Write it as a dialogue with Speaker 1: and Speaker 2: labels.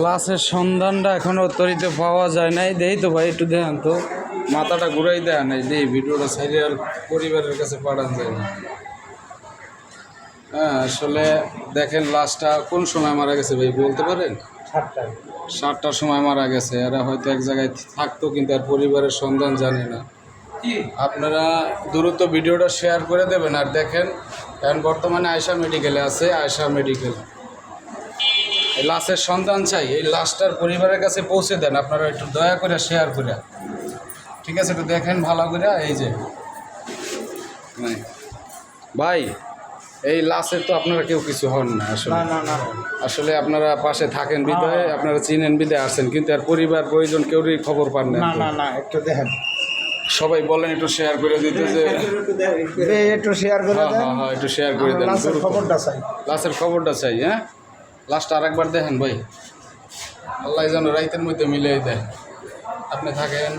Speaker 1: লাশের সন্ধানটা এখনো তরিতে পাওয়া যায় নাই। দেই তো ভাই একটু দেখেন তো, মাথাটা ঘুরাই দেয় নাই, দেই ভিডিওটা সাইডে আর পরিবারের কাছে পাঠানো যায় না। হ্যাঁ আসলে দেখেন লাশটা কোন সময় মারা গেছে ভাই বলতে পারেন? 7টার সময় মারা গেছে। এরা হয়তো এক জায়গায় থাকতো কিন্তু আর পরিবারের সন্ধান জানে না। আপনারা দ্রুত ভিডিওটা শেয়ার করে দেবেন। আর দেখেন এখন বর্তমানে আয়শা মেডিকেলে আছে, আয়শা মেডিকেল। এই লাশের সন্ধান চাই, এই লাশটার পরিবারের কাছে পৌঁছে দেন আপনারা, একটু দয়া করে শেয়ার করে। ঠিক আছে, একটু দেখেন ভালো করে। এই যে ভাই, এই লাশের তো আপনারা কেউ কিছু হন না আসলে। আসলে আপনারা পাশে থাকেন বিধায়, আপনারা চিনেন বিধায় আসছেন, কিন্তু আর পরিবার প্রয়োজন কেউরই খবর পান না।
Speaker 2: একটু দেখেন,
Speaker 1: সবাই বলেন একটু শেয়ার করে দিতে, যে
Speaker 2: একটু শেয়ার করে দেন।
Speaker 1: হ্যাঁ একটু শেয়ার করে দেন,
Speaker 2: খবরটা চাই,
Speaker 1: লাশের খবরটা চাই। হ্যাঁ লাস্টটা আরেকবার দেখেন ভাই, আল্লাহ যেন রাইতের মধ্যে মিলিয়ে দেয়। আপনি থাকেন।